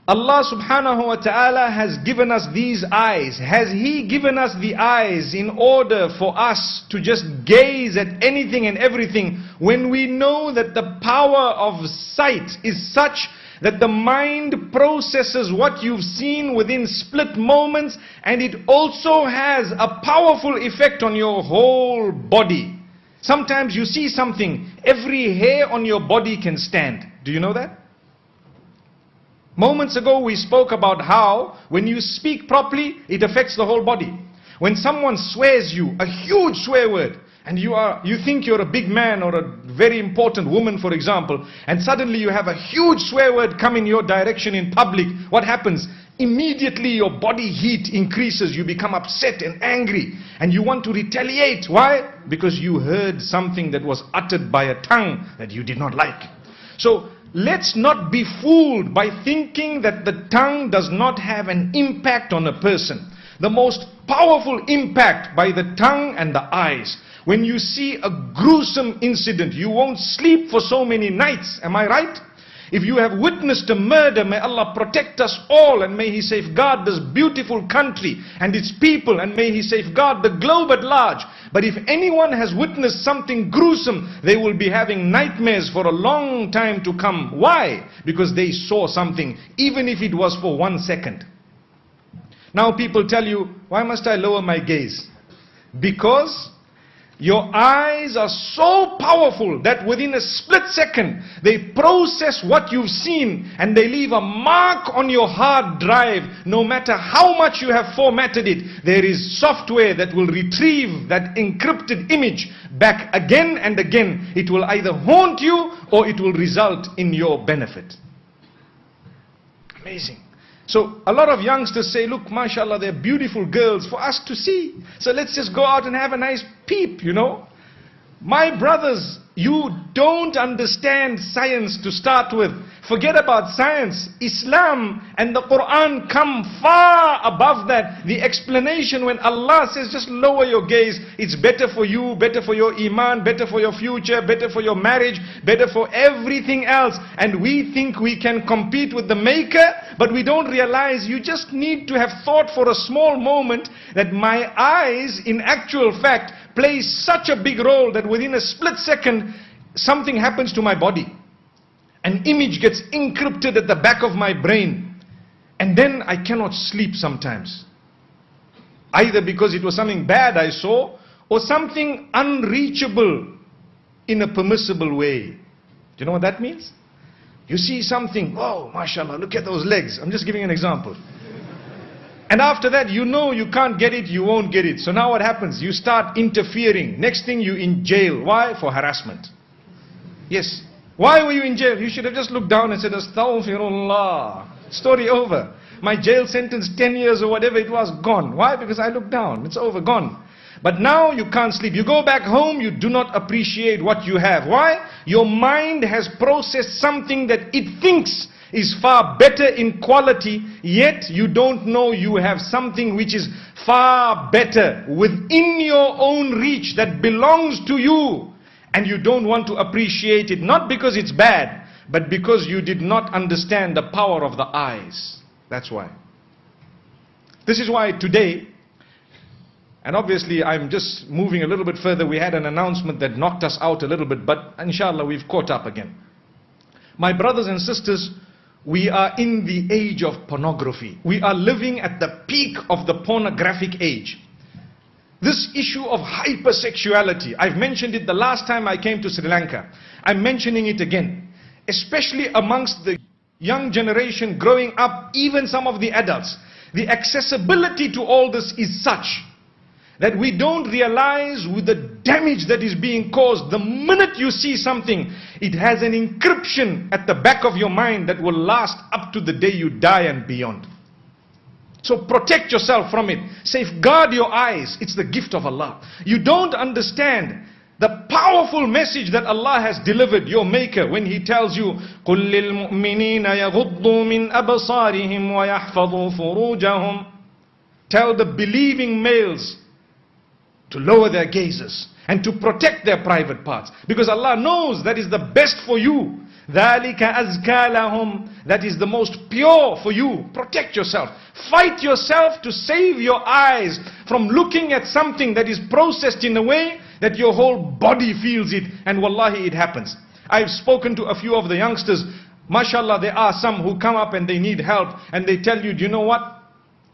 Allah subhanahu wa ta'ala has given us these eyes. Has He given us the eyes in order for us to just gaze at anything and everything when we know that the power of sight is such that the mind processes what you've seen within split moments, and it also has a powerful effect on your whole body. Sometimes you see something, every hair on your body can stand. Do you know that? Moments ago we spoke about how when you speak properly, it affects the whole body. When someone swears you, a huge swear word, and you think you're a big man or a very important woman, for example, and suddenly you have a huge swear word come in your direction in public, what happens? Immediately your body heat increases, you become upset and angry, and you want to retaliate. Why? Because you heard something that was uttered by a tongue that you did not like. So let's not be fooled by thinking that the tongue does not have an impact on a person. The most powerful impact by the tongue and the eyes. When you see a gruesome incident, you won't sleep for so many nights. Am I right? If you have witnessed a murder, may Allah protect us all, and may He safeguard this beautiful country and its people, and may He safeguard the globe at large. But if anyone has witnessed something gruesome, they will be having nightmares for a long time to come. Why? Because they saw something, even if it was for 1 second. Now people tell you, why must I lower my gaze? Because your eyes are so powerful that within a split second, they process what you've seen and they leave a mark on your hard drive. No matter how much you have formatted it, there is software that will retrieve that encrypted image back again and again. It will either haunt you or it will result in your benefit. Amazing. So a lot of youngsters say, look, mashallah, they're beautiful girls for us to see. So let's just go out and have a nice peep, you know. My brothers, you don't understand science to start with. Forget about science. Islam and the Quran come far above that. The explanation when Allah says just lower your gaze, it's better for you, better for your iman, better for your future, better for your marriage, better for everything else. And we think we can compete with the maker, but we don't realize you just need to have thought for a small moment that my eyes in actual fact play such a big role that within a split second something happens to my body. An image gets encrypted at the back of my brain, and then I cannot sleep sometimes. Either because it was something bad I saw, or something unreachable in a permissible way. Do you know what that means? You see something, oh, mashallah, look at those legs. I'm just giving an example. And after that, you know you can't get it, you won't get it. So now what happens? You start interfering. Next thing, you're in jail. Why? For harassment. Yes. Why were you in jail? You should have just looked down and said, Astaghfirullah. Story over. My jail sentence, 10 years or whatever it was, gone. Why? Because I looked down. It's over, gone. But now you can't sleep. You go back home, you do not appreciate what you have. Why? Your mind has processed something that it thinks is far better in quality, yet you don't know you have something which is far better within your own reach that belongs to you. And you don't want to appreciate it, not because it's bad, but because you did not understand the power of the eyes. That's why. This is why today, and obviously I'm just moving a little bit further, we had an announcement that knocked us out a little bit, but inshallah we've caught up again. My brothers and sisters, we are in the age of pornography. We are living at the peak of the pornographic age. This issue of hypersexuality, I've mentioned it the last time I came to Sri Lanka. I'm mentioning it again. Especially amongst the young generation growing up, even some of the adults. The accessibility to all this is such that we don't realize with the damage that is being caused. The minute you see something, it has an encryption at the back of your mind that will last up to the day you die and beyond. So protect yourself from it. Safeguard your eyes. It's the gift of Allah. You don't understand the powerful message that Allah has delivered, your maker, when He tells you, قُلْ لِلْمُؤْمِنِينَ يَغُضُّوا مِنْ أَبْصَارِهِمْ وَيَحْفَظُوا فُرُوجَهُمْ. Tell the believing males to lower their gazes and to protect their private parts. Because Allah knows that is the best for you. ذَلِكَ أَزْكَى لَهُمْ. That is the most pure for you. Protect yourself. Fight yourself to save your eyes from looking at something that is processed in a way that your whole body feels it. And wallahi, it happens. I've spoken to a few of the youngsters. MashaAllah, there are some who come up and they need help. And they tell you, do you know what?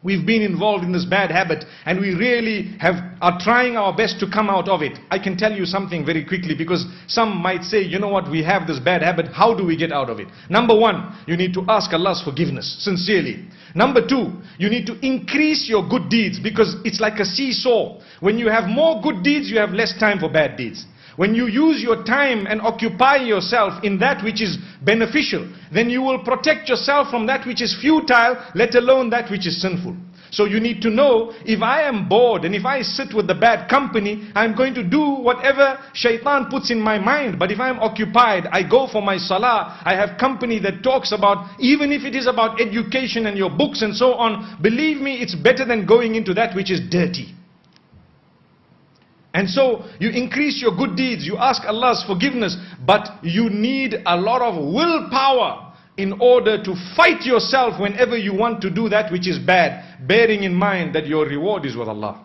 We've been involved in this bad habit and we really are trying our best to come out of it. I can tell you something very quickly, because some might say, you know what, we have this bad habit, how do we get out of it? Number one, you need to ask Allah's forgiveness, sincerely. Number two, you need to increase your good deeds, because it's like a seesaw. When you have more good deeds, you have less time for bad deeds. When you use your time and occupy yourself in that which is beneficial, then you will protect yourself from that which is futile, let alone that which is sinful. So you need to know, if I am bored and if I sit with the bad company, I'm going to do whatever shaitan puts in my mind. But if I'm occupied, I go for my salah, I have company that talks about, even if it is about education and your books and so on, believe me, it's better than going into that which is dirty. And so you increase your good deeds, you ask Allah's forgiveness, but you need a lot of willpower in order to fight yourself whenever you want to do that which is bad, bearing in mind that your reward is with Allah.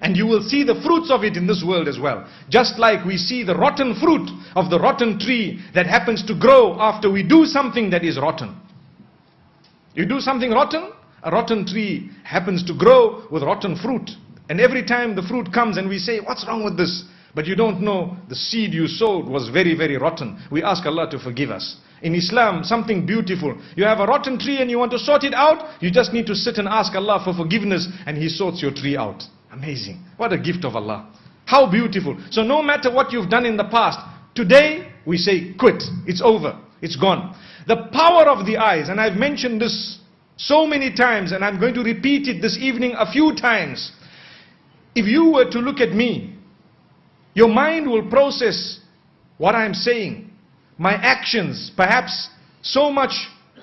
And you will see the fruits of it in this world as well. Just like we see the rotten fruit of the rotten tree that happens to grow after we do something that is rotten. You do something rotten, a rotten tree happens to grow with rotten fruit. And every time the fruit comes and we say, what's wrong with this? But you don't know the seed you sowed was very, very rotten. We ask Allah to forgive us. In Islam, something beautiful. You have a rotten tree and you want to sort it out, you just need to sit and ask Allah for forgiveness and He sorts your tree out. Amazing. What a gift of Allah. How beautiful. So no matter what you've done in the past, today we say quit. It's over. It's gone. The power of the eyes, and I've mentioned this so many times and I'm going to repeat it this evening a few times. If you were to look at me, your mind will process what I'm saying, my actions, perhaps so much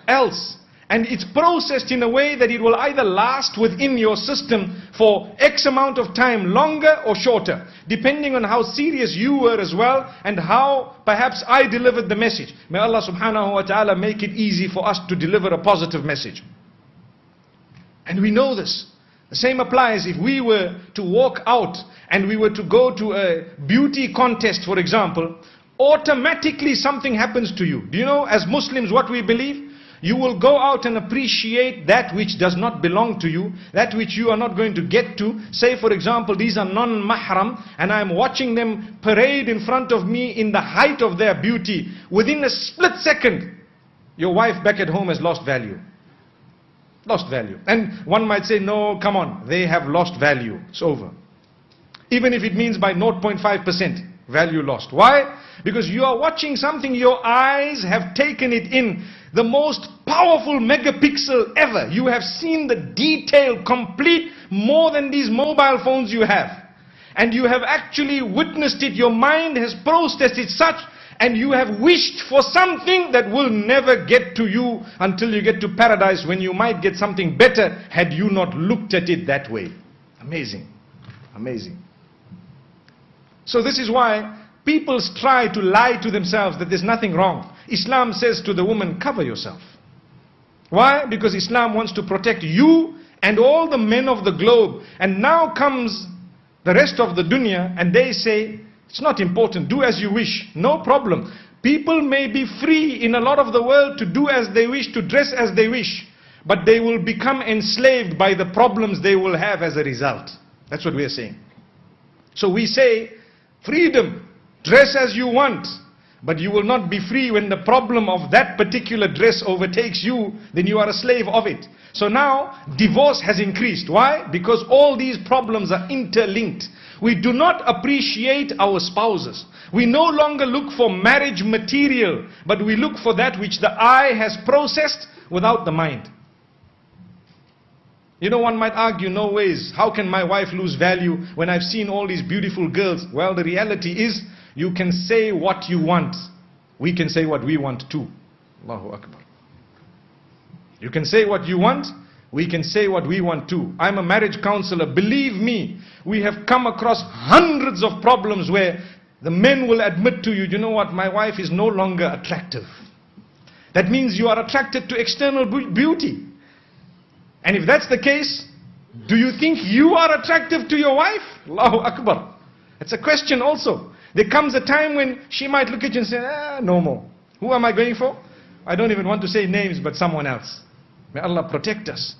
else. And it's processed in a way that it will either last within your system for X amount of time, longer or shorter, depending on how serious you were as well and how perhaps I delivered the message. May Allah subhanahu wa ta'ala make it easy for us to deliver a positive message. And we know this. The same applies if we were to walk out and we were to go to a beauty contest, for example, automatically something happens to you. Do you know, as Muslims, what we believe? You will go out and appreciate that which does not belong to you, that which you are not going to get to. Say, for example, these are non-mahram and I'm watching them parade in front of me in the height of their beauty. Within a split second, your wife back at home has lost value. Lost value. And one might say, no, come on, they have lost value. It's over. Even if it means by 0.5% value lost. Why? Because you are watching something, your eyes have taken it in. The most powerful megapixel ever. You have seen the detail complete more than these mobile phones you have. And you have actually witnessed it. Your mind has processed it such. And you have wished for something that will never get to you until you get to paradise, when you might get something better had you not looked at it that way. Amazing. Amazing. So this is why people try to lie to themselves that there's nothing wrong. Islam says to the woman, cover yourself. Why? Because Islam wants to protect you and all the men of the globe. And now comes the rest of the dunya and they say, it's not important, do as you wish, no problem. People may be free in a lot of the world to do as they wish, to dress as they wish, but they will become enslaved by the problems they will have as a result. That's what we are saying. So we say, freedom, dress as you want, but you will not be free when the problem of that particular dress overtakes you, then you are a slave of it. So now, divorce has increased. Why? Because all these problems are interlinked. We do not appreciate our spouses. We no longer look for marriage material, but we look for that which the eye has processed without the mind. You know, one might argue, no ways, how can my wife lose value when I've seen all these beautiful girls? Well, the reality is, you can say what you want. We can say what we want too. Allahu Akbar. You can say what you want. We can say what we want to. I'm a marriage counselor. Believe me, we have come across hundreds of problems where the men will admit to you, you know what, my wife is no longer attractive. That means you are attracted to external beauty. And if that's the case, do you think you are attractive to your wife? Allahu Akbar. It's a question also. There comes a time when she might look at you and say, no more. Who am I going for? I don't even want to say names, but someone else. May Allah protect us.